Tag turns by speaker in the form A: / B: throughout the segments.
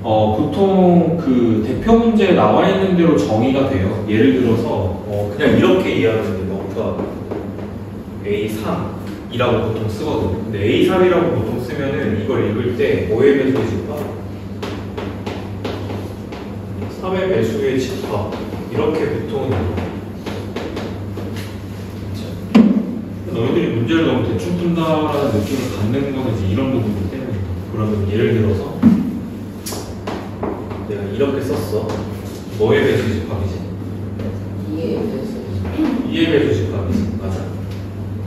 A: 보통 그 대표 문제에 나와 있는 대로 정의가 돼요. 예를 들어서 그냥 이렇게 이해하면 돼요. 그러니까 A3이라고 보통 쓰거든요. 근데 A3이라고 보통 쓰면은 이걸 읽을 때 뭐의 배수의 집합? 3의 배수의 집합 이렇게 보통 너희들이 문제를 너무 대충 푼다라는 느낌을 갖는 거는 이제 이런 부분이기 때문에. 그러면 예를 들어서 내가 이렇게 썼어. 뭐의 배수 집합이지? 2의 배수 집합이지. 맞아.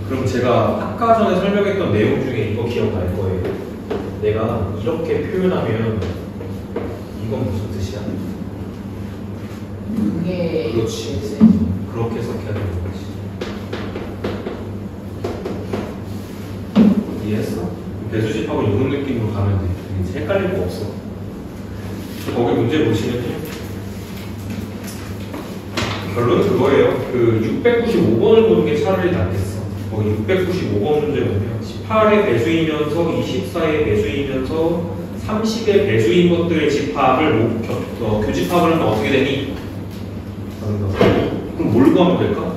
A: 그럼 제가 아까 전에 설명했던 내용 중에 이거 기억날 거예요. 내가 이렇게 표현하면 이건 무슨 뜻이야?
B: 그게
A: 그렇지. 그렇게 해석해야 되는 거지. 이해했어? 배수 집합은 이런 느낌으로 가면 돼. 이제 헷갈릴 거 없어. 거기 문제 보시면요. 결론은 그거예요. 그 695번을 보는 게 차라리 낫겠어. 거기 695번 문제 보면 18의 배수이면서 24의 배수이면서 30의 배수인 것들의 집합을 교집합을 하면 어떻게 되니? 그럼 뭘 구하면 될까?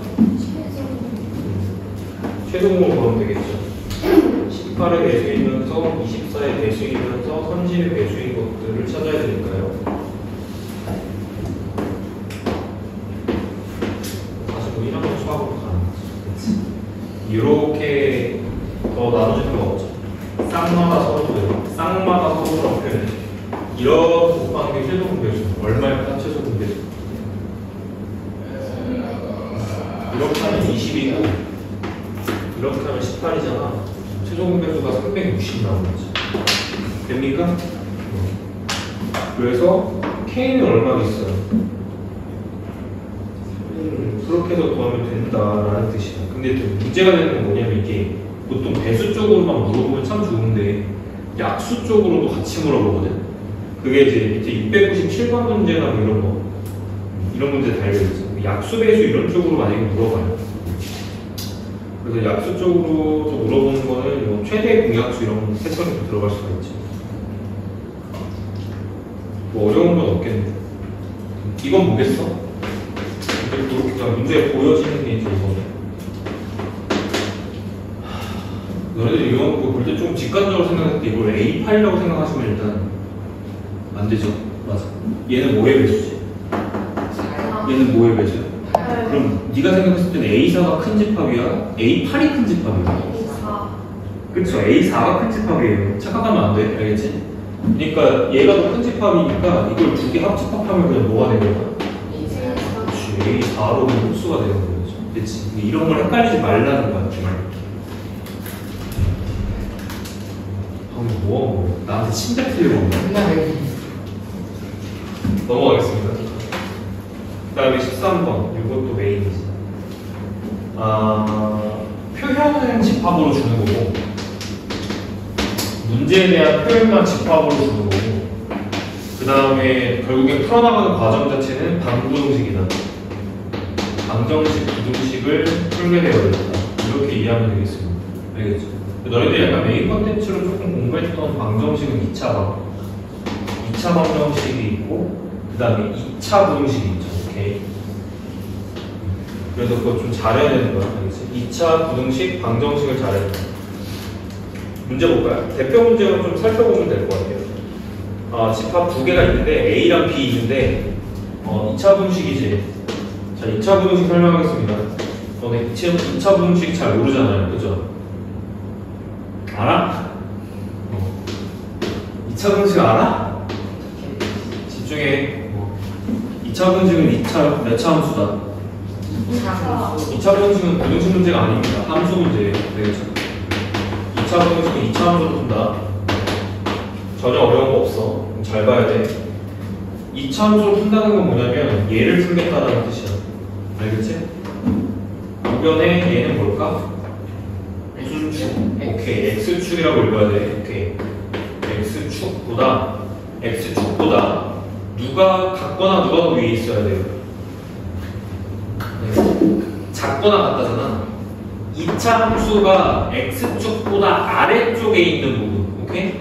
A: 최종으로 구하면 되겠죠. 18의 배수이면서 24의 배수이면서 30의 배수인 것들을 찾아야 되니까요. 다시 뭐 1학년 수학으로 가는 거지. 이렇게 더 나눠질 필요가 없죠. 쌍마다 서로 돼요. 쌍마다 서로라고 표현해. 이렇게 곱하는 게 최종 배수. 얼마일까? 최종 배수. 이렇게 하면 20이고 이렇게 하면 18이잖아. 최종 배수가 360 나오는 거지. 됩니까? 그래서 K는 얼마나 있어요? 그렇게 해서 구하면 된다라는 뜻이야. 근데 문제가 되는 건 뭐냐면 이게 보통 배수 쪽으로만 물어보면 참 좋은데 약수 쪽으로도 같이 물어보거든. 그게 이제 밑에 697번 문제나 뭐 이런 거 이런 문제 달려있어. 약수 배수 이런 쪽으로 만약에 물어봐요. 그래서 약수 쪽으로 물어보는 거는 뭐 최대 공약수 이런 패턴이 들어갈 수가 있지. 뭐 어려운 건 없겠네. 이건 뭐겠어? 그렇게 문제에 보여지는 게 이제 이거네. 너네들이 이런 거 볼 때 좀 직관적으로 생각할 때 이걸 A8이라고 생각하시면 일단 안 되죠. 맞아. 얘는 뭐의 배수지? 얘는 뭐의 배수야? 그럼 네가 생각했을 때는 A4가 큰 집합이야? A8이 큰 집합이야?
C: A4.
A: 그쵸. A4가 큰 집합이에요. 착각하면 안 돼. 알겠지? 그러니까 얘가 더 큰 집합이니까 이걸 두 개 합집합하면 그냥 뭐가 되는 거야? 그렇지. A4로 흡수가 되는 거죠. 그치? 이런 걸 헷갈리지 말라는 거야. 방금 뭐 한 거야? 나한테 침대 틀리고 온 거야? 넘어가겠습니다. 그 다음에 13번. 이것도 메인이지. 표현은 집합으로 주는 거고, 문제에 대한 표현만 집합으로 주는 거고, 그 다음에 결국에 풀어나가는 과정 자체는 방부등식이다. 방정식, 부등식을 풀게 되어 있다. 이렇게 이해하면 되겠습니다. 알겠죠? 너희들이 약간 메인 컨텐츠로 조금 공부했던 방정식은 2차 방. 2차 방정식이 있고, 그 다음에 2차 부등식이 있죠. 오케이. 그래서 그거 좀 잘해야 되는 거야. 알겠지? 2차 부등식, 방정식을 잘해야 돼. 문제 볼까요? 대표 문제만 좀 살펴보면 될 것 같아요. 집합 두 개가 있는데 A랑 B 있는데 2차 부등식이지. 자, 2차 부등식 설명하겠습니다. 너네 2차 부등식 잘 모르잖아요. 그죠? 알아? 2차 부등식 알아? 집중해. 2차 부등식은 2차 몇 차 함수다? 2차 부등식은 부등식 문제가 아닙니다. 함수 문제예요. 되겠죠? 2차 부등식은 2차 함수로 푼다. 전혀 어려운 거 없어. 잘 봐야 돼. 2차 함수로 푼다는 건 뭐냐면 얘를 풀겠다라는 뜻이야. 알겠지?右변에 얘는 뭘까? X축. 오케이. X축이라고 읽어야 돼. 오케이. X축보다 누가 같거나 누가 더 위에 있어야 돼요? 네. 작거나 같다잖아. 2차 함수가 X축보다 아래쪽에 있는 부분. 오케이?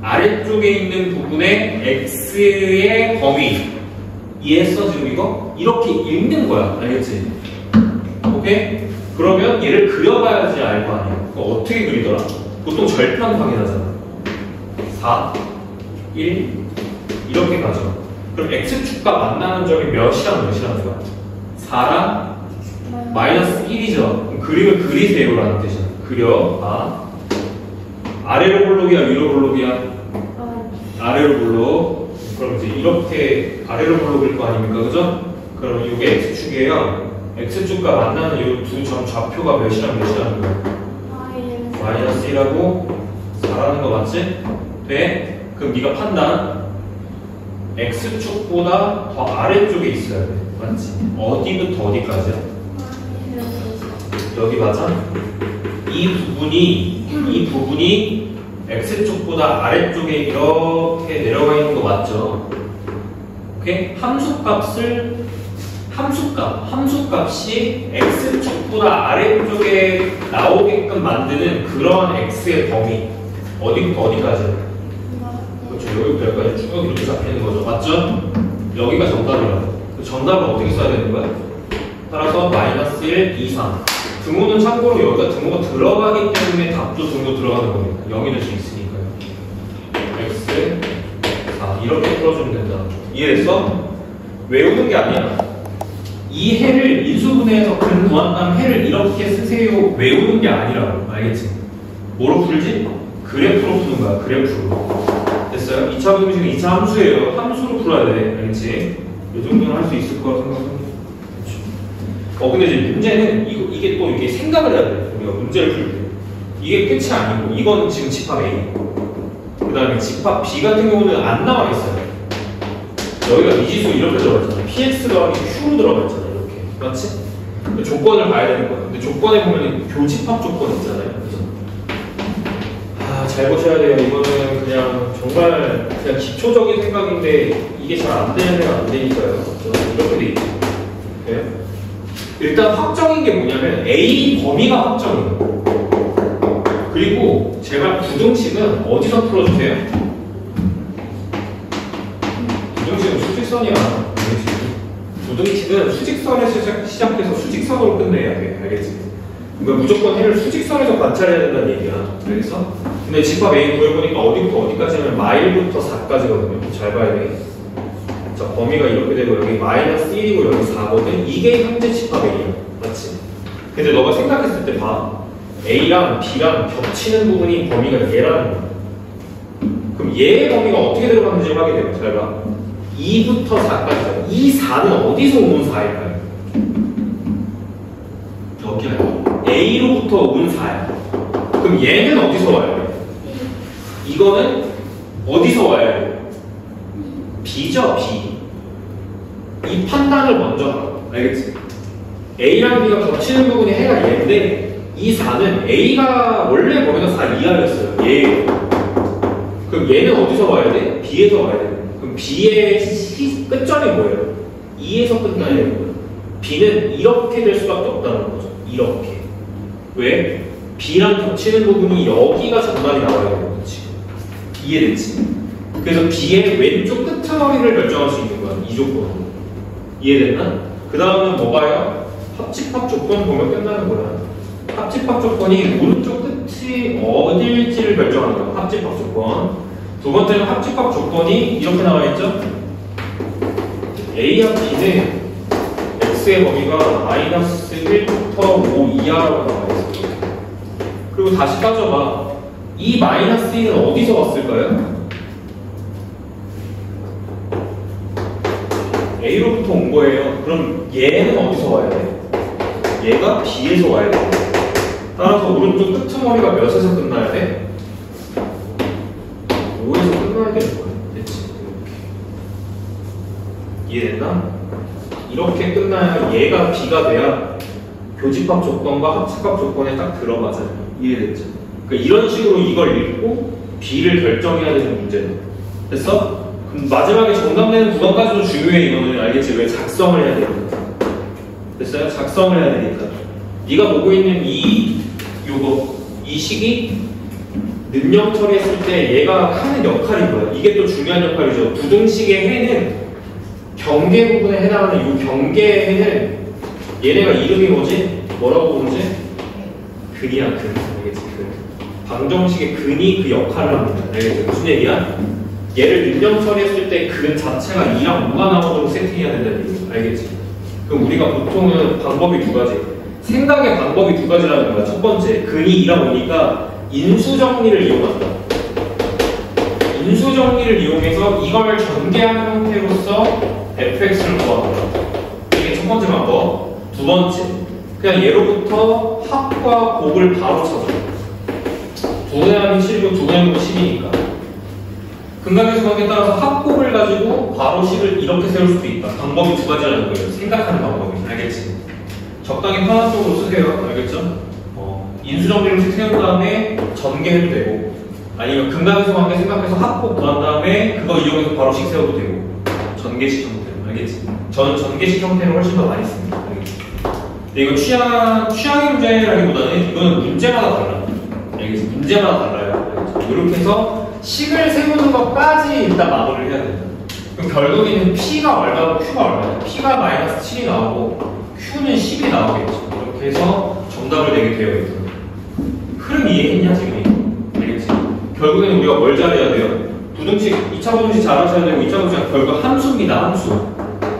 A: 아래쪽에 있는 부분의 x의 범위 이해했어 지금 이거? 이렇게 읽는 거야 알겠지? 오케이? 그러면 얘를 그려봐야지 알 거 아니야. 어떻게 그리더라? 보통 절편 확인하잖아. 4, 1 이렇게 가죠. 그럼 x축과 만나는 점이 몇이랑 몇이라는 거야? 4랑 마이너스 1이죠. 그림을 그리세요라는 뜻이야. 그려. 아래로 볼록이야 위로 볼록이야? 아래로 볼록. 그럼 이제 이렇게 아래로 볼록일 거 아닙니까? 그죠? 그럼 이게 x축이에요. x축과 만나는 이 두 점 좌표가 몇이랑 몇이라는 거야? 마이너스 1하고 4라는 거 맞지? 돼? 그럼 네가 판단 x축보다 더 아래쪽에 있어야 돼. 맞지? 어디부터 어디까지야? 여기 맞아? 이 부분이 x축보다 아래쪽에 이렇게 내려가 있는 거 맞죠? 오케이? 함수값이 x축보다 아래쪽에 나오게끔 만드는 그런 x의 범위 어디부터 어디까지야? 그렇죠. 여기부터 여기까지 쭉 이렇게 잡히는 거죠. 맞죠? 여기가 정답이라고. 정답은 어떻게 써야 되는 거야? 따라서 마이너스 1, 2, 3. 등호는 참고로 여기가 등호가 들어가기 때문에 답도 등호 들어가는 겁니다. 0이 될 수 있으니까요. x 4 이렇게 풀어주면 된다. 이해됐어? 외우는 게 아니야. 이 해를 인수분해해서 근 구한 다음 해를 이렇게 쓰세요. 외우는 게 아니라고. 알겠지? 뭐로 풀지? 그래프로 푸는 거야. 그래프로. 됐어요? 2차 방식은 2차 함수예요. 함수로 풀어야 돼. 알겠지? 이 정도는 할 수 있을 거라 생각합니다. 근데 이제 문제는 이게 또 이렇게 생각을 해야 돼. 우리가 문제를 풀 때. 이게 끝이 아니고, 이건 지금 집합 A. 그 다음에 집합 B 같은 경우는 안 나와 있어요. 여기가 미지수 이렇게 들어가 있잖아. PX가 Q로 들어가 있잖아. 이렇게. 맞지? 조건을 봐야 되는 거야. 근데 조건에 보면 교집합 조건 있잖아요. 그래서 잘 보셔야 돼요. 이거는 그냥 정말 그냥 기초적인 생각인데 이게 잘 안 되는 애가 안 되니까요. 이렇게 돼 있죠. 네? 일단 확정인 게 뭐냐면 A 범위가 확정이에요. 그리고 제발 부등식은 어디서 풀어주세요? 부등식은 수직선이야. 부등식은 수직선에서 시작해서 수직선으로 끝내야 돼. 알겠지? 그러니까 무조건 해를 수직선에서 관찰해야 된다는 얘기야. 알겠어? 근데 집합 A 구해보니까 어디부터 어디까지는 마일부터 4까지거든요. 잘 봐야 돼. 자, 범위가 이렇게 되고 여기 마이너스 1이고 여기 4거든. 이게 현재 집합 A야. 맞지? 근데 너가 생각했을 때 봐. A랑 B랑 겹치는 부분이 범위가 얘라는 거야. 그럼 얘의 범위가 어떻게 들어가는지 확인해요. 잘 봐. 2부터 4까지야. 이 4는 어디서 온 4일까요? 여기 아니야. A로부터 온 4야. 그럼 얘는 어디서 와야 돼? 이거는 어디서 와야 돼? B죠, B. 이 판단을 먼저 하고. 알겠지? A랑 B가 겹치는 부분이 해가 얘인데 이 4는 A가 원래 범위가 4 이하였어요. 얘. 그럼 얘는 어디서 와야 돼? B에서 와야 돼. 그럼 B의 끝점이 뭐예요? 2에서 끝나야 되는 거예요. B는 이렇게 될 수밖에 없다는 거죠. 이렇게. 왜? B랑 겹치는 부분이 여기가 정답이 나와야 되는 거지. 이해됐지? 그래서 B의 왼쪽 끝머리를 결정할 수 있는 거야. 이 조건으로. 이해됐나? 그 다음은 뭐 봐요? 합집합 조건 보면 끝나는 거야. 합집합 조건이 오른쪽 끝이 어딜지를 결정하는 거야. 합집합 조건. 두 번째는 합집합 조건이 이렇게 나와 있죠? A와 B는 X의 범위가 마이너스 1부터 5 이하라고 나와 있어요. 그리고 다시 따져봐. 이 마이너스 1은 어디서 왔을까요? A로부터 온 거예요. 그럼 얘는 어디서 와야 돼? 얘가 B에서 와야 돼. 따라서 오른쪽 끄트머리가 몇에서 끝나야 돼? 5에서 끝나야 되는 거야. 됐지? 이렇게. 이해됐나? 이렇게 끝나야 얘가 B가 돼야 교집합 조건과 합집합 조건에 딱 들어가잖아. 이해됐죠? 그러니까 이런 식으로 이걸 읽고 B를 결정해야 되는 문제다. 됐어? 그럼 마지막에 정답 내는 구간까지도 중요해. 이거는 알겠지? 왜 작성을 해야 되니까. 됐어요? 작성을 해야 되니까. 네가 보고 있는 이 식이 능력 처리했을 때 얘가 하는 역할이 뭐야? 이게 또 중요한 역할이죠. 부등식의 해는 경계 부분에 해당하는 이 경계의 해는 얘네가 이름이 뭐지? 뭐라고 부르지? 근이야, 근. 알겠지? 근. 방정식의 근이 그 역할을 합니다. 알겠지? 무슨 얘기야? 얘를 능력 처리했을 때 근 자체가 2랑 뭐가 나오도록 세팅해야 된다는 얘기지. 알겠지? 그럼 우리가 보통은 방법이 두 가지. 생각의 방법이 두 가지라는 거야. 첫 번째, 근이 2랑 오니까 인수정리를 이용한다. 인수정리를 이용해서 이걸 전개한 형태로서 fx를 구한다. 이게 첫 번째 방법. 두 번째, 그냥 예로부터 합과 곱을 바로 써서 두 분의 7이고 두 분의 10이니까 근각계수관계에 따라서 합곱을 가지고 바로 식을 이렇게 세울 수도 있다. 방법이 두 가지라는 거예요. 생각하는 방법이. 알겠지? 적당히 편한 쪽으로 쓰세요. 알겠죠? 인수정리를 세운 다음에 전개해도 되고 아니면 근각계수관계 생각해서 합곱 구한 다음에 그거 이용해서 바로 식 세워도 되고 전개식 형태로. 알겠지? 저는 전개식 형태를 훨씬 더 많이 씁니다. 알겠지? 근데 이거 취향의 문제라기보다는 이거는 문제마다 달라요. 알겠지? 문제마다 달라요. 알겠지? 이렇게 해서 식을 세우는 것까지 일단 마무리를 해야 된다. 그럼 결국에는 P가 얼마고 Q가 얼마야? P가 마이너스 7이 나오고 Q는 10이 나오겠죠. 이렇게 해서 정답을 내게 되어 있어요. 흐름 이해했냐 지금? 알겠지? 결국에는 우리가 뭘 잘해야 돼요? 부등식, 2차 부등식 잘 하셔야 되고 2차 부등식 결국 함수입니다. 함수.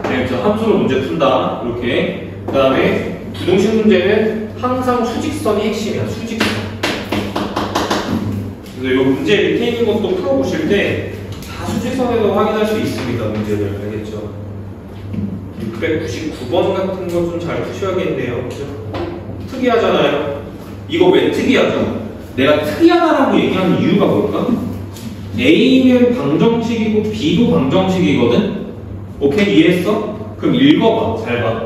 A: 알겠죠? 함수로 문제 푼다. 이렇게. 그 다음에 부등식 문제는 항상 수직선이 핵심이야. 수직선. 그래서 이 문제 밑에 있는 것도 풀어보실 때 다 수직선에서 확인할 수 있습니다. 문제를. 알겠죠? 699번 같은 거 좀 잘 푸셔야겠네요. 그죠? 특이하잖아요. 이거 왜 특이하죠? 내가 특이하다라고 얘기하는 이유가 뭘까? A는 방정식이고 B도 방정식이거든? 오케이? 이해했어? 그럼 읽어봐. 잘 봐.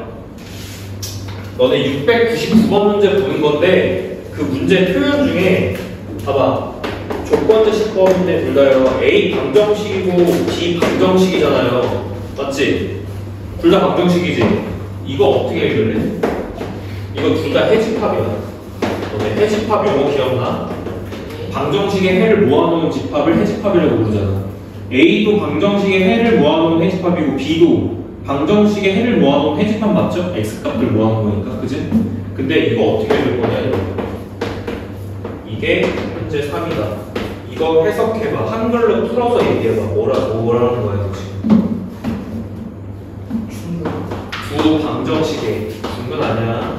A: 너네 699번 문제 보는 건데 그 문제 표현 중에 봐봐. 조건제식법인데 둘 다요. A 방정식이고 B 방정식이잖아요. 맞지? 둘 다 방정식이지? 이거 어떻게 읽을래? 이거 둘 다 해집합이야. 너네 해집합 용어 기억나? 방정식의 해를 모아놓은 집합을 해집합이라고 부르잖아. A도 방정식의 해를 모아놓은 해집합이고 B도 방정식의 해를 모아놓은 해집합 맞죠? X값을 모아놓은 거니까. 그지? 근데 이거 어떻게 읽을 거냐? 이게 현재 3이다. 이거 해석해봐. 한글로 풀어서 얘기해봐. 뭐라는 거야, 지금? 두 방정식의 중근 아니야.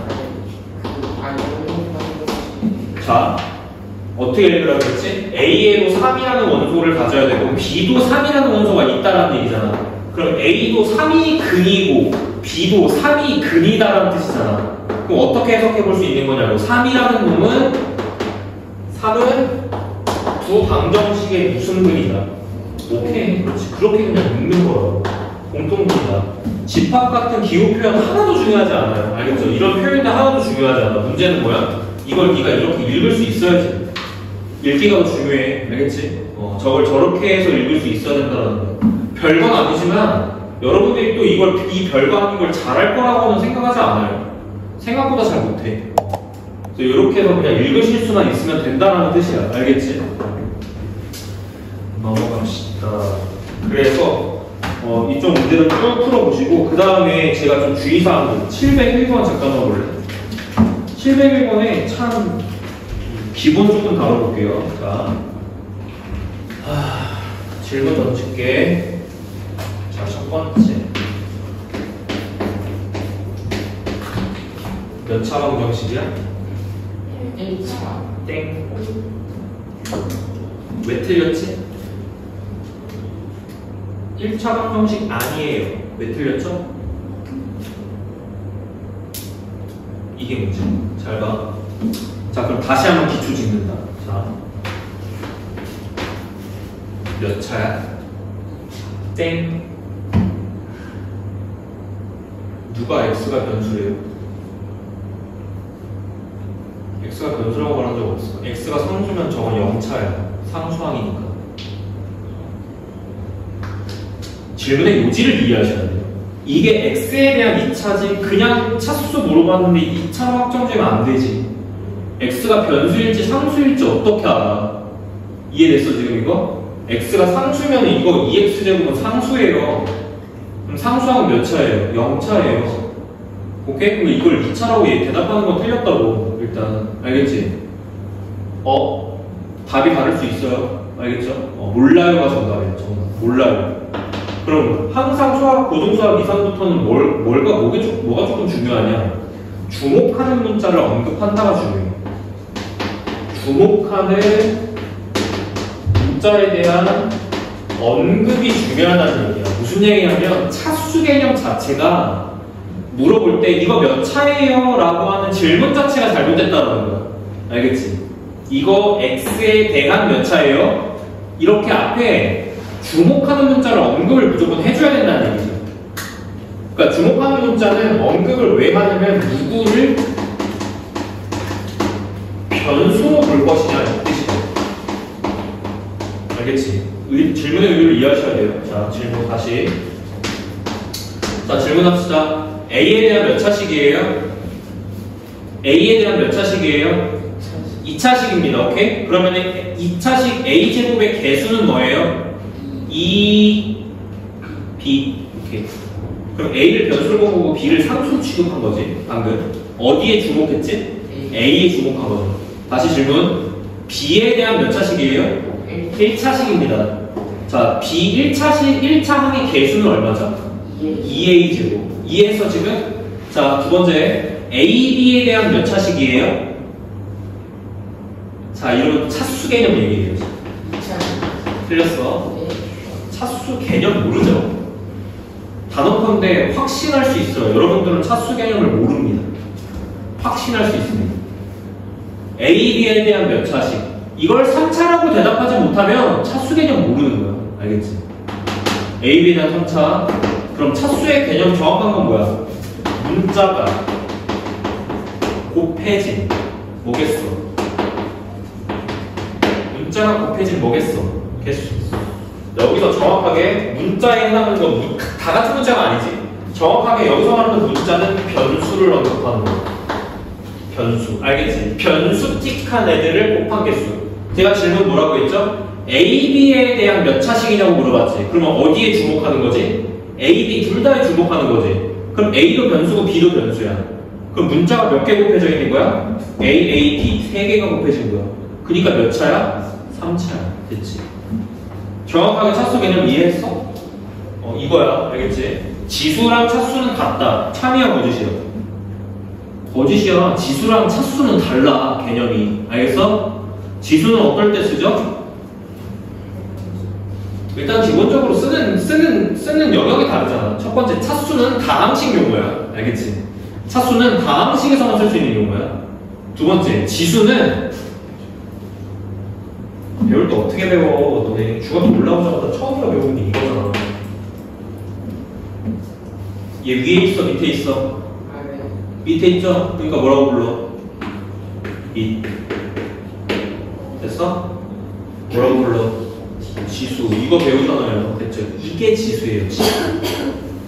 A: 자, 어떻게 읽으라고 했지? A에도 3이라는 원소를 가져야 되고 B도 3이라는 원소가 있다라는 얘기잖아. 그럼 A도 3이 근이고 B도 3이 근이다라는 뜻이잖아. 그럼 어떻게 해석해 볼 수 있는 거냐고. 3이라는 놈은 3은 두 방정식의 무슨 근이다. 오케이. 그렇지. 그렇게 그냥 읽는 거야. 공통분이다. 집합 같은 기호 표현 하나도 중요하지 않아요. 알겠죠? 이런 표현이 하나도 중요하지 않아. 문제는 뭐야? 이걸 네가 이렇게 읽을 수 있어야지. 읽기가 더 중요해. 알겠지? 저걸 저렇게 해서 읽을 수 있어야 된다는 거야. 별건 아니지만 여러분들이 또 이 별거 아닌 걸 잘할 거라고는 생각하지 않아요. 생각보다 잘 못해. 그래서 이렇게 해서 그냥 읽으실 수만 있으면 된다는 뜻이야. 알겠지? 넘어갑시다. 그래서 이쪽 문제를 쭉 풀어보시고 그 다음에 제가 좀 주의사항 701번 잠깐만 볼래? 701번에 참 기본 조금 다뤄볼게요. 자, 질문 던질게. 자, 첫 번째. 몇 차 방정식이야? 1차. 땡. 왜 틀렸지? 1차 방정식 아니에요. 왜 틀렸죠? 이게 문제. 잘 봐. 자, 그럼 다시 한번 기초 짓는다. 자, 몇 차야? 땡. 누가 x가 변수래요? x가 변수라고 말한 적 없어. x가 상수면 저건 0차야. 상수항이니까. 질문의 요지를 이해하셔야 돼요. 이게 x에 대한 2차지 그냥 차수수 물어봤는데 2차 확정되면 안 되지. x가 변수일지 상수일지 어떻게 알아? 이해됐어 지금 이거? x가 상수면 이거 2x제곱은 상수예요. 그럼 상수하면 몇 차예요? 0차예요. 오케이? 그럼 이걸 2차라고 대답하는 건 틀렸다고 일단 알겠지? 답이 다를 수 있어요. 알겠죠? 몰라요가 정답이에요. 정답. 몰라요. 그럼 항상 수학, 고등수학 이상부터는 뭐가 조금 중요하냐? 주목하는 문자를 언급한다가 중요해요. 주목하는 문자에 대한 언급이 중요하다는 얘기야. 무슨 얘기냐면 차수 개념 자체가 물어볼 때 이거 몇 차예요? 라고 하는 질문 자체가 잘못됐다는 거야. 알겠지? 이거 x에 대한 몇 차예요? 이렇게 앞에 주목하는 문자를 언급을 무조건 해줘야 된다는 얘기죠. 그러니까 주목하는 문자는 언급을 왜 하냐면 누구를 변수로 볼 것이냐 이 뜻이죠. 알겠지? 질문의 의도를 이해하셔야 돼요. 자, 질문 다시. 자, 질문합시다. A에 대한 몇 차식이에요? A에 대한 몇 차식이에요? 2차식입니다. 오케이? 그러면 2차식 A제곱의 개수는 뭐예요? 2, B. 오케이. 그럼 A를 변수로 보고 B를 상수로 취급한 거지. 방금. 어디에 주목했지? A에 주목한 거죠. 다시 질문. B에 대한 몇 차식이에요? 1차식입니다. 자, B 1차식 1차 항의 개수는 얼마죠? 2A제곱. 2에서 지금 자, 두 번째 A, B에 대한 몇 차식이에요? 자, 이런 차수 개념 얘기해요. 틀렸어. 차수 개념 모르죠? 단언컨대 확신할 수 있어요. 여러분들은 차수 개념을 모릅니다. 확신할 수 있습니다. A, B에 대한 몇 차식. 이걸 3차라고 대답하지 못하면 차수 개념 모르는 거야. 알겠지? A, B에 대한 3차. 그럼 차수의 개념 정확한 건 뭐야? 문자가 곱해진 뭐겠어? 문자가 곱해진 뭐겠어? 개수. 여기서 정확하게 문자에 해당하는 건 다 같은 문자가 아니지. 정확하게 여기서 말하는 문자는 변수를 언급하는 거야. 변수. 알겠지? 변수 틱한 애들을 곱한 개수. 제가 질문 뭐라고 했죠? A, B에 대한 몇 차식이냐고 물어봤지. 그러면 어디에 주목하는 거지? A, B 둘 다에 주목하는 거지. 그럼 A도 변수고 B도 변수야. 그럼 문자가 몇 개 곱해져 있는 거야? A, A, B 3개가 곱해진 거야. 그러니까 몇 차야? 3차야. 됐지? 정확하게 차수 개념 이해했어? 이거야. 알겠지? 지수랑 차수는 같다. 참이야 거짓이야? 거짓이야. 지수랑 차수는 달라. 개념이. 알겠어? 지수는 어떨 때 쓰죠? 일단 기본적으로 쓰는 영역이 다르잖아. 첫 번째 차수는 다항식 용어야. 알겠지? 차수는 다항식에서만 쓸 수 있는 용어야. 두 번째 지수는 배울 때 어떻게 배워? 너네 중학교 올라오자마자 처음으로 배우는 게 이거잖아. 얘 위에 있어? 밑에 있어? 밑에 있죠? 그러니까 뭐라고 불러? 밑. 됐어? 뭐라고 불러? 지수. 이거 배우잖아요. 됐죠? 이게 지수예요. 지수.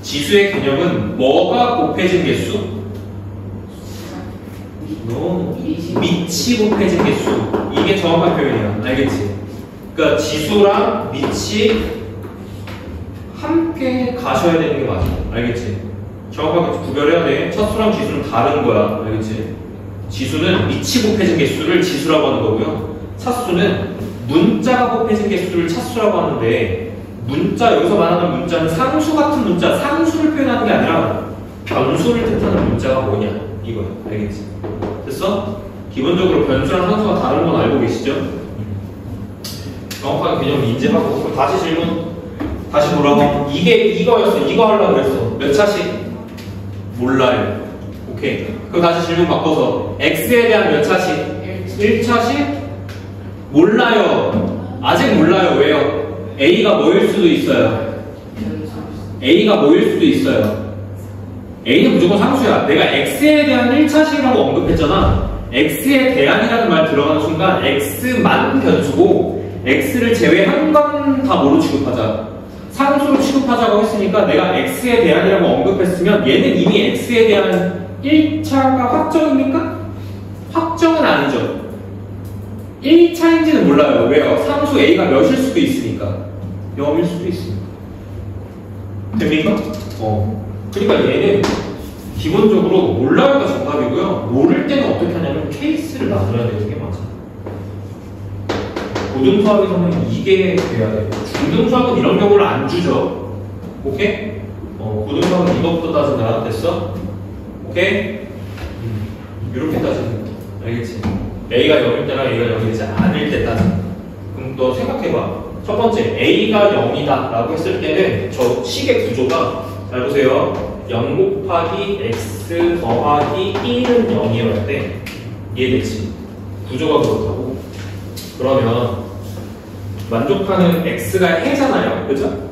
A: 지수의 개념은 뭐가 곱해진 개수? 밑이 곱해진 개수. 이게 정확한 표현이야. 알겠지? 그러니까 지수랑 밑이 함께 가셔야 되는 게 맞아. 알겠지? 정확하게 구별해야 돼. 차수랑 지수는 다른 거야. 알겠지? 지수는 밑이 곱해진 개수를 지수라고 하는 거고요. 차수는 문자가 곱해진 개수를 차수라고 하는데, 문자, 여기서 말하는 문자는 상수 같은 문자, 상수를 표현하는 게 아니라 변수를 뜻하는 문자가 뭐냐 이거야. 알겠지? 됐어? 기본적으로 변수랑 상수가 다른 건 알고 계시죠? 정확하게 개념을 인지하고. 그럼 다시 질문. 다시 보라고. 이게 이거였어. 이거 하려고 그랬어. 몇 차식? 몰라요. 오케이. 그럼 다시 질문 바꿔서 x에 대한 몇 차식? 1차식? 몰라요. 아직 몰라요. 왜요? a가 뭐일 수도 있어요. a가 뭐일 수도 있어요. a는 무조건 상수야. 내가 x에 대한 1차식이라고 언급했잖아. x에 대한이라는 말 들어가는 순간 x만 변수고 x를 제외한 건 다 뭐로 취급하자? 상수로 취급하자고 했으니까 내가 x에 대한이라고 언급했으면 얘는 이미 x에 대한 1차가 확정입니까? 확정은 아니죠. 1차인지는 몰라요. 왜요? 상수 A가 몇일 수도 있으니까. 0일 수도 있으니까. 됩니까? 그러니까 얘는 기본적으로 몰라요가 정답이고요. 모를 때는 어떻게 하냐면 케이스를 나눠야 되는 게 맞아. 고등수학에서는 이게 돼야 돼요. 중등수학은 이런 경우를 안 주죠. 오케이? 고등수학은 이것부터 따진다. 됐어? 오케이? 이렇게 따지는 거. 알겠지? A가 0일 때랑 A가 0이 되지 않을 때 따진다. 그럼 너 생각해봐. 첫 번째, A가 0이다 라고 했을 때는 저 식의 구조가, 잘 보세요. 0 곱하기 x 더하기 1은 0이어야 돼. 이해되지? 구조가 그렇다고. 그러면 만족하는 x가 해잖아요. 그죠?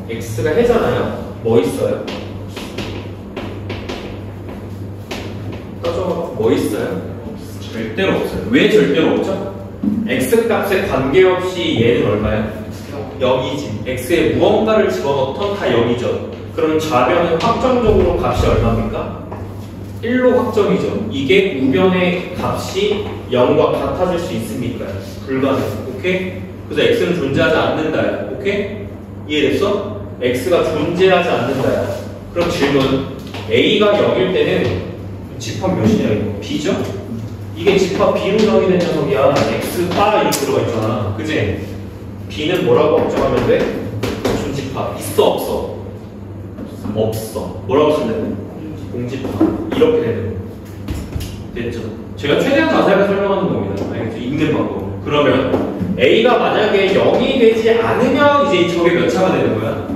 A: x가 해잖아요. 뭐 있어요? 따져봐. 뭐 있어요? 절대로 없어요. 왜 절대로 없죠? x 값에 관계없이 얘는 얼마야? 0이지. x에 무언가를 집어넣던 다 0이죠. 그럼 좌변은 확정적으로 값이 얼마입니까? 1로 확정이죠. 이게 우변의 값이 0과 같아질 수 있습니까? 불가능. 오케이? 그래서 x는 존재하지 않는다야. 오케이? 이해됐어? x가 존재하지 않는다야. 그럼 질문. a가 0일 때는 집합 몇이냐 이거? b죠? 이게 집합 b로 정의된 녀석이야. x 바 이렇게 들어가 있잖아. 그지? b는 뭐라고 걱정하면 돼? 중집합. 있어 없어? 없어. 뭐라고 쓰면 돼? 공집합. 이렇게 되는 거. 됐죠? 제가 최대한 자세하게 설명하는 겁니다. 알겠죠? 읽는 방법. 그러면 a가 만약에 0이 되지 않으면 이제 저게 몇 차가 되는 거야?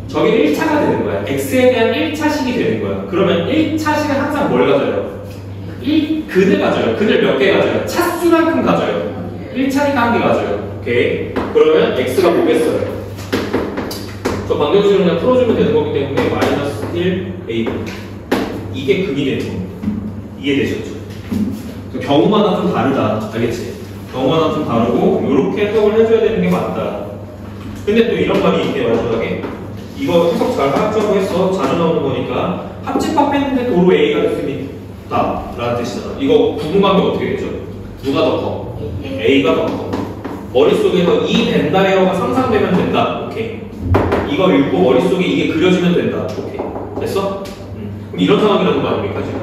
A: 저게 1차가 되는 거야. x에 대한 1차식이 되는 거야. 그러면 1차식은 항상 뭘 가져요? 근을 가져요. 근을 몇 개 가져요? 차수만큼 가져요. 1차니까 한 개 가져요. 오케이? 그러면 x가 뭐겠어요? 저 방정식을 그냥 풀어주면 되는 거기 때문에 마이너스 1 a 이게 근이 되는 겁니다. 이해되셨죠? 경우마다 좀 다르다. 알겠지? 경우마다 좀 다르고 이렇게 해석을 해줘야 되는 게 맞다. 근데 또 이런 말이 있대. 마지막에 이거 해석 잘 하자고 했어. 자주 나오는 거니까 합집합했는데 도로 a가 됐습니다 라는 뜻이잖아. 이거 부분관계 어떻게 되죠? 누가 더 커? a가 더 커. 머릿속에서 이 벤다이어가 상상되면 된다. 오케이. 이거 읽고 머릿속에 이게 그려지면 된다. 오케이. 됐어? 그럼 이런 상황이라는 거 아닙니까 지금?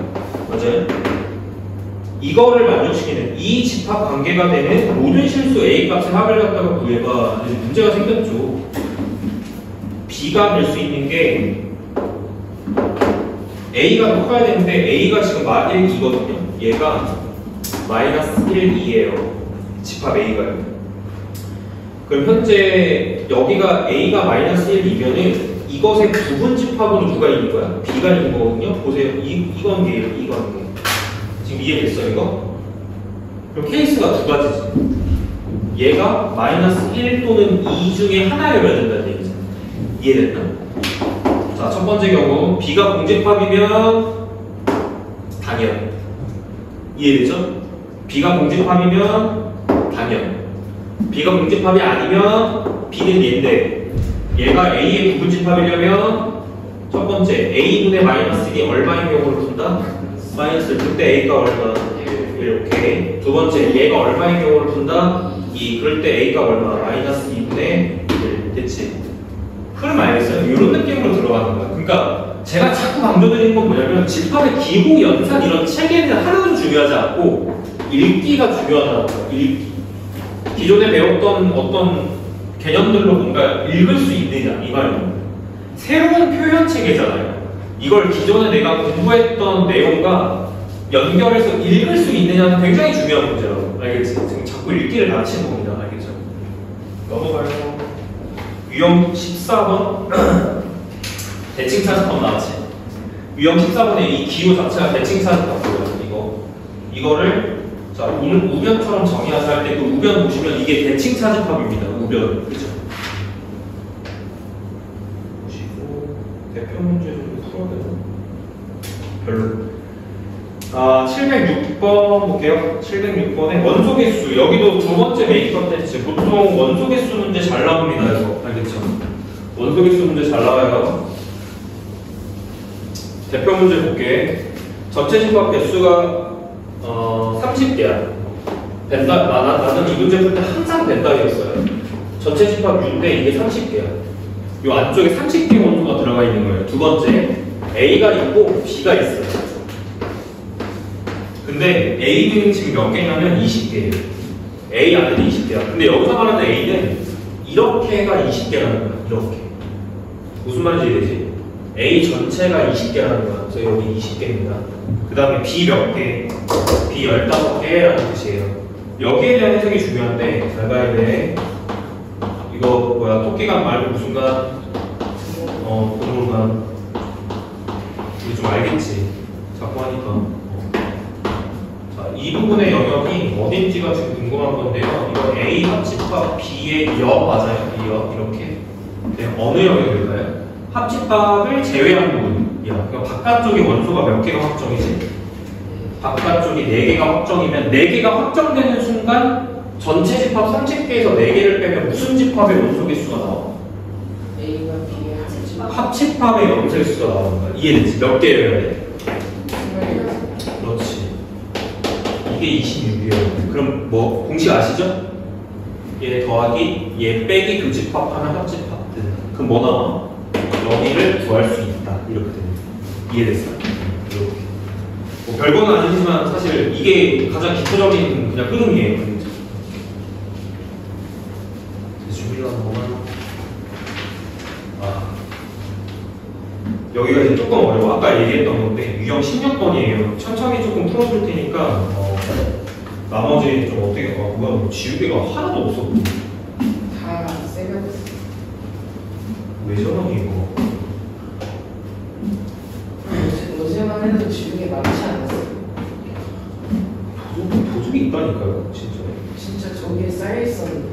A: 맞아요? 이거를 만족시키는 이 집합 관계가 되는 모든 실수 A 값의 합을 갖다가 구해봐. 이제 문제가 생겼죠. B가 될 수 있는 게 A가 더 커야 되는데 A가 지금 1, 2거든요. 얘가 마이너스 1, 2예요. 집합 A가요. 그럼 현재 여기가 A가 마이너스 1, 2면은 이것의 부분 집합으로 누가 있는 거야? B가 있는 거거든요. 보세요. 이 관계예요. 이 관계. 지금 이해됐어 이거? 그럼 케이스가 두 가지지. 얘가 마이너스 1 또는 2 중에 하나여야 된다는 얘기죠. 이해됐나? 자, 첫 번째 경우 B가 공집합이면 당연. 이해되죠? B가 공집합이면 당연. B가 공집합이 아니면 B는 얘인데 얘가 A의 부분집합이려면 첫 번째 A분의 마이너스 1이 얼마인 경우를 푼다? 마이너스 1. 그때 A가 얼마? 1. 오케이. 두 번째 얘가 얼마인 경우를 푼다? 2. 그럴 때 A가 얼마? 마이너스 2분의 1. 됐지? 흐름 알겠어요? 이런 느낌으로 들어가는 거야. 그러니까 제가 자꾸 강조드리는 건 뭐냐면 집합의 기호, 연산 이런 체계는 하나도 중요하지 않고 읽기가 중요하다는 거야. 읽기. 기존에 배웠던 어떤 개념들로 뭔가 읽을 수 있느냐 이 말입니다. 새로운 표현 체계잖아요. 이걸 기존에 내가 공부했던 내용과 연결해서 읽을 수 있느냐는 굉장히 중요한 문제라고. 알겠지? 지금 자꾸 읽기를 가르치는 겁니다. 알겠죠? 넘어가요. 유형 14번 대칭 차집합 나왔지? 유형 14번에 이 기호 자체가 대칭 차집합이에요. 이거를 자 오늘 우변처럼 정의하자 할 때 그 우변 보시면 이게 대칭 차집합입니다. 우변. 그죠? 보시고 대표 문제 좀 풀어야 되나? 별로. 706번 볼게요. 706번에 원소개수. 여기도 두 번째 메인 컨텐츠. 보통 원소개수 문제 잘 나옵니다. 이거 알겠죠? 원소개수 문제 잘 나와요. 대표 문제 볼게. 전체 집합 개수가 30개야. 나는 이 문제 풀 때 항상 벤다이였어요. 전체 집합 U인데 이게 30개야. 이 안쪽에 30개 원소가 들어가 있는 거예요. 두 번째, A가 있고 B가 있어요. 근데 A는 지금 몇 개냐면 20개예요. A 안에는 20개야. 근데 여기서 말하는 A는 이렇게가 20개라는 거야. 이렇게. 무슨 말인지 이해되지? A 전체가 20개라는 거야. 그래서 여기 20개입니다. 그 다음에 B 몇 개? B 15개라는 뜻이에요. 여기에 대한 해석이 중요한데 잘 봐야 돼. 이거 뭐야? 토끼간 말고 무슨 간? 동물간. 이거 좀 알겠지? 자꾸 하니까. 자, 이 부분의 영역이 어딘지가 지금 궁금한 건데요. 이거 A 합집합 B의 역 맞아요? 이 역 이렇게. 네, 어느 영역일까요? 합집합을 제외한 부분이야. 그러니까 바깥쪽에 원소가 몇 개가 확정이지? 바깥쪽이 4개가 확정이면 4개가 확정되는 순간 전체 집합 30개에서 4개를 빼면 무슨 집합의 원소 개수가 나와?
B: A와 B의 합집합.
A: 합집합의 원소 개수가 나오는 거야. 이해되지? 몇 개여야 돼? 그렇지. 이게 26이에요. 그럼 뭐 공식 아시죠? 얘 더하기 얘 빼기 교집합하면 합집합. 그럼 뭐 나와? 여기를 구할 수 있다. 이렇게 됩니다. 이해됐어요? 이렇게. 뭐 별거는 아니지만 사실 이게 가장 기초적인 그냥 흐름이에요. 준비가 너무 여기가 이제 조금 어려워. 아까 얘기했던 건데 유형 16번이에요. 천천히 조금 풀어줄 테니까 나머지 좀 어떻게 뭐야 뭐 지우개가 하나도 없어.
B: 다 세면
A: 왜 저러니 이거?
B: 어제만 해도 지우개 많지 않았어.
A: 도둑이 있다니까요, 진짜.
B: 진짜 저기에 쌓여 있었는데.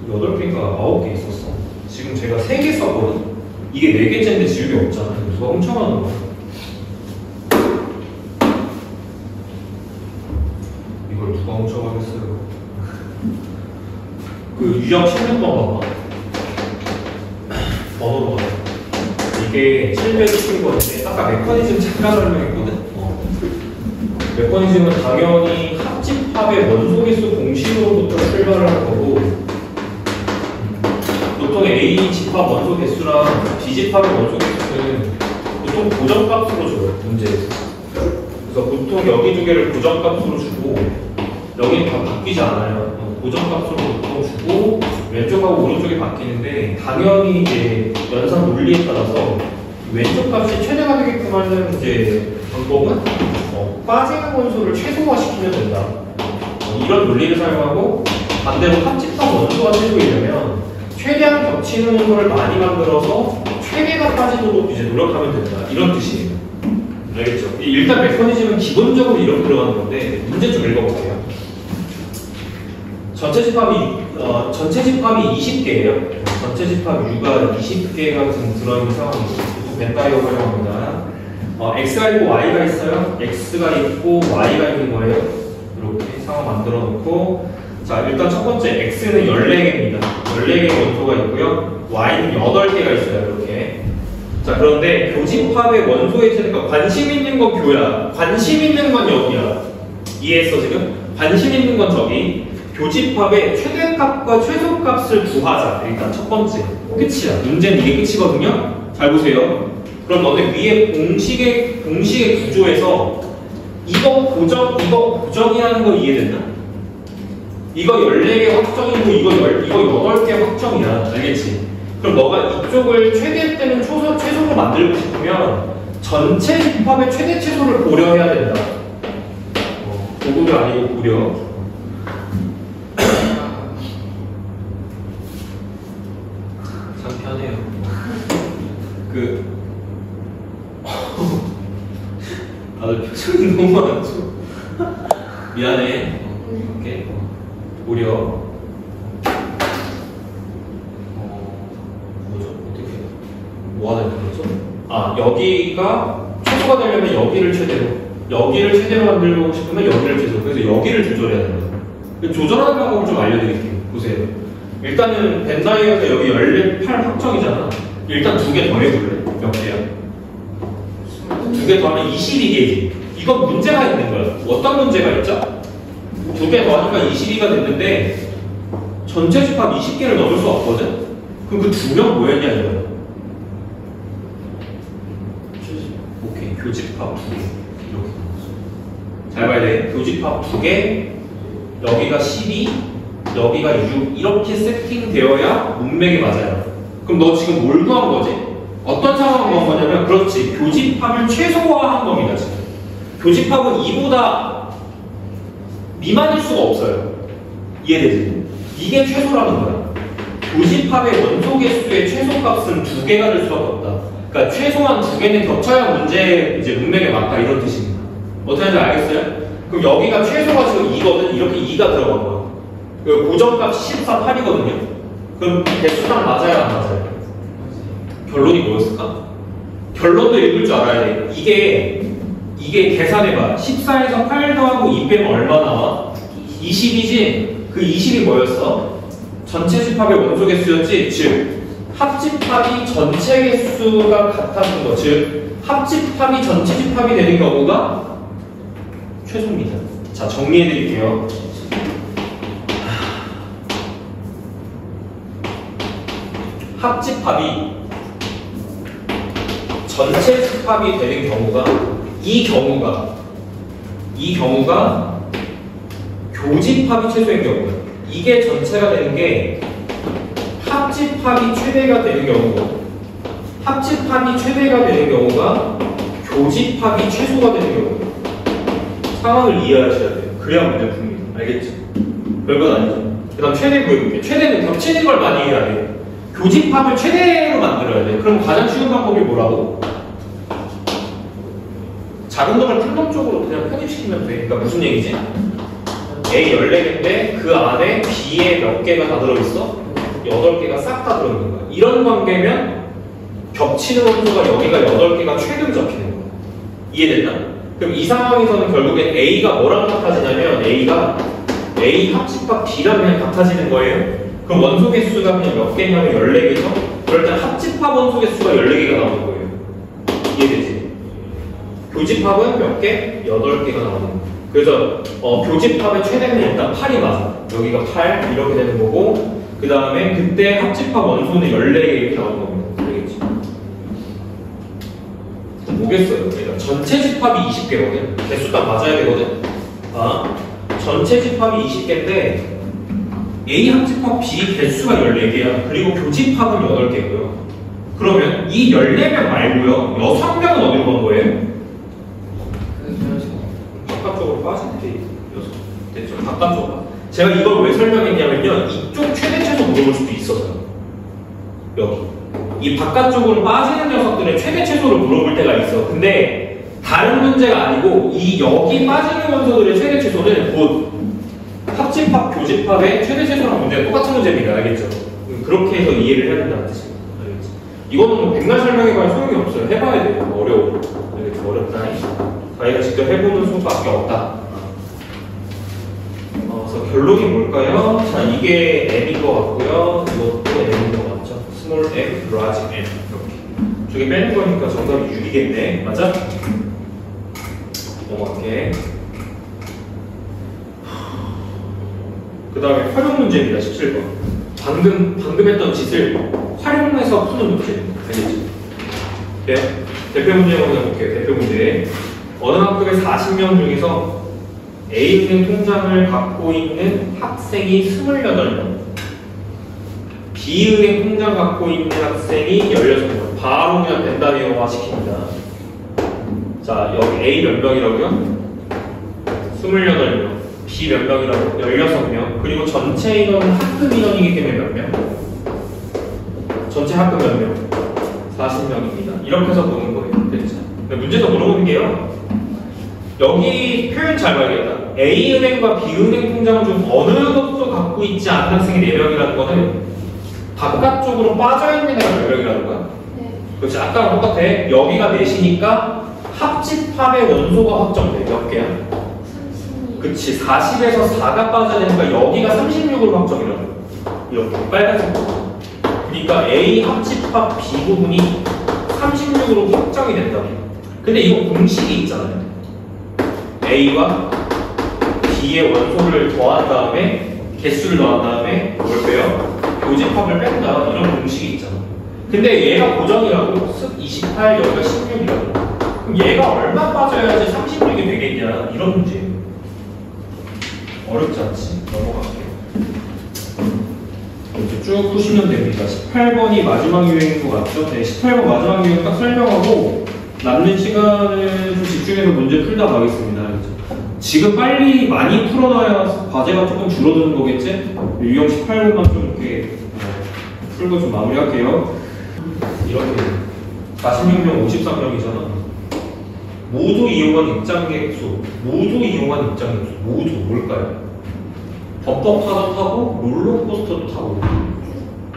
A: 8개인가 9개 있었어. 지금 제가 3개 썼거든. 이게 4개째인데 지우개 없잖아. 누가 훔쳐가는 거야? 이걸 누가 훔쳐가겠어요? 그 유형 16번 봐봐. 번호로 가자. 이게 720번인데 아까 메커니즘 잠깐 설명했거든? 메커니즘은 당연히 합집합의 원소 개수 공식으로부터 출발을 할 거고 보통 A 집합 원소 개수랑 B 집합의 원소 개수는 보통 고정값으로 줘요, 문제에서. 그래서 보통 여기 두 개를 고정값으로 주고 여기는 다 바뀌지 않아요. 고정값으로 보통 주고 왼쪽하고 오른쪽이 바뀌는데 당연히 이제 연산 논리에 따라서 왼쪽 값이 최대가 되게끔 하는 이제 방법은 빠지는 원소를 최소화시키면 된다. 이런 논리를 사용하고 반대로 합집합 원소가 최소이려면 최대한 겹치는 원소를 많이 만들어서 최대가 빠지도록 이제 노력하면 된다. 이런 뜻이에요. 알겠죠? 일단 메커니즘은 기본적으로 이렇게 들어가는 건데 문제 좀 읽어볼게요. 전체 집합이 20개예요. 전체 집합 U가 20개가 지금 들어있는 상황이고 벤다이어 활용합니다. X가 있고 Y가 있어요. X가 있고 Y가 있는 거예요. 이렇게 상황 만들어 놓고 자 일단 첫 번째 X는 14개입니다. 14개의 원소가 있고요. Y는 8개가 있어요. 이렇게. 자 그런데 교집합의 원소의 최대가 관심 있는 건 교야. 관심 있는 건 여기야. 이해했어 지금? 관심 있는 건 저기. 교집합의 최대값과 최소값을 구하자. 일단 첫 번째. 끝이야. 문제는 이게 끝이거든요. 잘 보세요. 그럼 너네 위에 공식의 구조에서 이거 고정이라는 거 이해됐나? 이거 14개 확정이고 이거 8개 확정이야. 알겠지? 그럼 너가 이쪽을 최대 때는 최소로 만들고 싶으면 전체 집합의 최대 최소를 고려해야 된다. 고구려 아니고 고려. 참 편해요. 다들 표정이 너무 많죠? 미안해. 오케이. 고려. 뭐죠? 어떻게 뭐 하는 거죠? 여기가 최소가 되려면 여기를 최대로 만들고 싶으면 여기를 최대로. 그래서 여기를 조절해야 된다. 조절하는 방법을 좀 알려드릴게요. 보세요. 일단은 벤다이어가 여기 18 확정이잖아. 일단 2개 더해볼래? 몇 개야? 2개 더하면 22개지. 이건 문제가 있는 거야. 어떤 문제가 있죠? 두 개 더하니까 22가 됐는데 전체 집합 20개를 넣을 수 없거든? 그럼 그 두 명 뭐였냐 이거야? 오케이, 교집합 2개 이렇게 잘 봐야 돼. 교집합 2개, 여기가 12, 여기가 6 이렇게 세팅되어야 문맥이 맞아요. 그럼 너 지금 뭘 구한 거지? 어떤 상황을 구한 거냐면 그렇지, 교집합을 최소화한 겁니다. 지금 교집합은 2보다 미만일 수가 없어요. 이해되지? 이게 최소라는 거야. 교집합의 원소 개수의 최소값은 2개가 될 수밖에 없다. 그러니까 최소한 2개는 겹쳐야 문제 이제 문맥에 맞다 이런 뜻입니다. 어떻게 하는지 알겠어요? 그럼 여기가 최소가 지금 2거든. 이렇게 2가 들어간 거야. 고정값 14, 8이거든요. 그럼 개수랑 맞아야 안 맞아요? 결론이 뭐였을까? 결론도 읽을 줄 알아야 돼. 이게 계산해봐. 14에서 8 더하고 2 빼면 얼마 나와? 20이지? 그 20이 뭐였어? 전체 집합의 원소 개수였지? 즉 합집합이 전체 개수가 같았던 거. 즉 합집합이 전체 집합이 되는 경우가 최소입니다. 자, 정리해 드릴게요. 합집합이 전체 집합이 되는 경우가 이 경우가 교집합이 최소인 경우야. 이게 전체가 되는 게 합집합이 최대가 되는 경우고, 합집합이 최대가 되는 경우가 교집합이 최소가 되는 경우예요. 상황을 이해하셔야 돼요. 그래야 문제 풉니다. 알겠죠? 별건 아니죠. 그 다음 최대 구해볼게요. 최대는 겹치는 걸 많이 해야 돼요. 교집합을 최대로 만들어야 돼. 그럼 가장 쉬운 방법이 뭐라고? 작은 놈을 큰 놈 쪽으로 그냥 편입시키면 돼. 그러니까 무슨 얘기지? A 14개인데 그 안에 B에 몇 개가 다 들어있어? 8개가 싹 다 들어있는 거야. 이런 관계면 겹치는 원소가 여기가 8개가 최등 잡히는 거야. 이해됐나? 그럼 이 상황에서는 결국엔 A가 뭐랑 같아지냐면 A가 A 합집합 B랑 그냥 같아지는 거예요. 그럼 원소 개수가 그냥 몇 개냐면 14개죠? 그럴 때 합집합 원소 개수가 14개가 나오는 거예요. 이해되지? 교집합은 몇 개? 8개가 나오는 거예요. 그래서 교집합의 최대는 일단 8이 맞아. 여기가 8 이렇게 되는 거고, 그 다음에 그때 합집합 원소는 14개 이렇게 나오는 겁니다. 알겠지? 뭐겠어요? 그러니까 전체 집합이 20개거든. 개수 딱 맞아야 되거든. 전체 집합이 20개인데 A 합집합 B 개수가 14개야. 그리고 교집합은 8개고요. 그러면 이 14명 말고요, 6명은 어디로 간 거예요? 바깥쪽으로 빠진 게 6. 됐죠? 바깥쪽으로. 제가 이걸 왜 설명했냐면요, 이쪽 최대 최소 물어볼 수도 있어서요. 여기 이 바깥쪽으로 빠지는 녀석들의 최대 최소를 물어볼 때가 있어. 근데 다른 문제가 아니고 이 여기 빠지는 원소들의 최대 최소는 곧 합집합, 교집합의 최대 최소랑 문제가 똑같은 문제입니다. 알겠죠? 그렇게 해서 이해를 해야 된다는 뜻입니다. 알겠지? 이거는 뭐 백날 설명해봐야 소용이 없어요. 해봐야 돼요. 어려워. 알겠죠? 어렵다. 자기가 직접 해보는 수밖에 없다. 그래서 결론이 뭘까요? 자, 이게 M인 것 같고요. 이것도 M인 것 같죠? 스몰 M, 라지 M 이렇게 저기 빼는 거니까 정답이 6이겠네. 맞아? 넘어갈게. 그 다음에 활용 문제입니다. 17번. 방금 했던 짓을 활용해서 푸는 문제. 알겠지? 네? 대표 문제 한번 해볼게요. 대표 문제. 어느 학급의 40명 중에서 A은행 통장을 갖고 있는 학생이 28명, B은행 통장 갖고 있는 학생이 16명. 바로 그냥 벤다비어화 시킵니다. 자, 여기 A 몇 명이라고요? 28명. B 몇 명이라고? 16명. 그리고 전체 인원은 학급 인원이기 때문에 몇 명? 전체 학급 몇 명? 40명입니다. 이렇게 해서 보는 거예요. 됐죠? 문제도 물어보는 게요, 여기 표현 잘 봐야겠다. A은행과 B은행 통장 중 어느 것도 갖고 있지 않은 학생이 4명이라는 거는 바깥쪽으로 빠져있는 애가 몇 명이라는 거야? 네. 그렇지. 아까랑 똑같아. 여기가 4시니까 합집합의 원소가 확정돼. 몇 개야? 36. 그치. 40에서 4가 빠져내니까 여기가 36으로 확정이라는 거야. 이렇게 빨간색. 그러니까 A 합집합 B 부분이 36으로 확정이 된다. 근데 이거 공식이 있잖아요. A와 B의 원소를 더한 다음에 개수를 더한 다음에 뭘 빼요? 교집합을 뺀다 이런 공식이 있잖아. 근데 얘가 고정이라고 습 28, 여기가 16이라고. 그럼 얘가 얼마 빠져야지 36이 되겠냐 이런 문제예요. 어렵지 않지? 넘어갈게요. 이렇게 쭉 푸시면 됩니다. 18번이 마지막 유형인 것 같죠? 네, 18번 마지막 유형 딱 설명하고 남는 시간을 좀 집중해서 문제 풀다 가겠습니다. 그렇죠? 지금 빨리 많이 풀어놔야 과제가 조금 줄어드는 거겠지? 유형 18번만 좀 이렇게 풀고 좀 마무리할게요. 이렇게 46명, 53명이잖아. 모두 이용한 입장객수, 모두 이용한 입장객수, 모두 뭘까요? 범퍼카도 타고 롤러코스터도 타고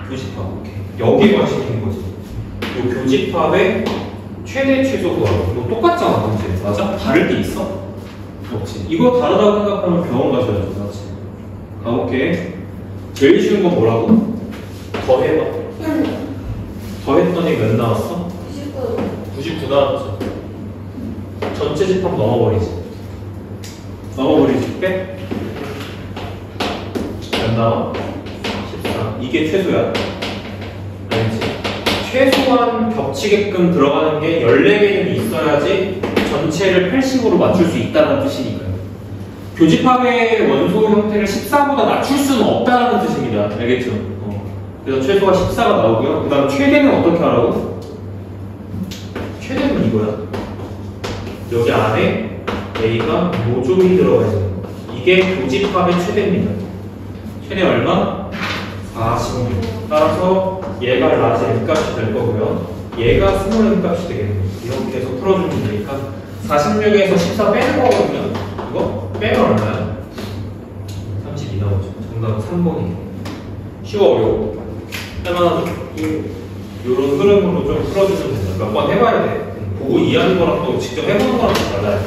A: 교집합. 여기에 관심인 거지. 이 교집합의 최대 최소 구하고 이거 똑같잖아 문제. 맞아? 다를 게 있어? 없지. 이거 다르다고 생각하면 병원 가셔야지. 맞지? 가볼게. 제일 쉬운 건 뭐라고? 더해봐. 더했더니 몇 나왔어? 99 나왔죠. 전체 집합 넘어버리지. 넘어버리지. 빼. 몇 나와? 14. 이게 최소야. 알지? 최소한 겹치게끔 들어가는 게 14개는 있어야지 전체를 80으로 맞출 수 있다는 뜻이니까요. 교집합의 원소 형태를 14보다 낮출 수는 없다는 뜻입니다. 알겠죠? 그래서 최소가 14가 나오고요. 그 다음 최대는 어떻게 하라고? 최대는 이거야. 여기 안에 A가 모조리 들어가 있는 거. 이게 교집합의 최대입니다. 최대 얼마? 46. 따라서 얘가 라지 M값이 될 거고요. 얘가 스몰 M값이 되겠네요. 이렇게 해서 풀어주면 되니까 46에서 14 빼는 거거든요. 이거 빼면 얼마야? 32 나오죠. 정답은 3번이에요. 쉬워 어려워. 하나 이런 흐름으로 좀 풀어주시면 됩니다. 몇 번 해봐야 돼. 보고 이해하는 거랑 또 직접 해보는 거랑 좀 달라요.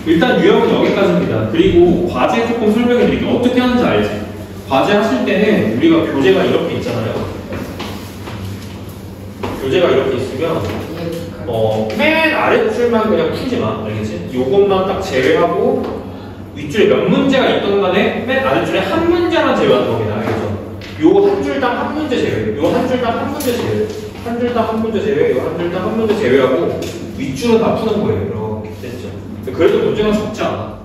A: 일단 유형은 여기까지입니다. 그리고 과제 조금 설명해 드릴게요. 어떻게 하는지 알지? 과제 하실 때는 우리가 교재가 이렇게 있잖아요. 교재가 이렇게 있으면 맨 아랫줄만 그냥 풀지 마. 알겠지? 요것만 딱 제외하고 윗줄에 몇 문제가 있던 간에 맨 아랫줄에 한 문제만 제외하는 겁니다. 알겠죠? 요 한 줄당 한 문제 제외, 요 한 줄당 한 문제 제외, 한 줄당 한 문제 제외, 요 한 줄당 한 문제 제외하고 윗줄은 다 푸는 거예요. 이렇게 됐죠? 그래도 문제가 적지 않아.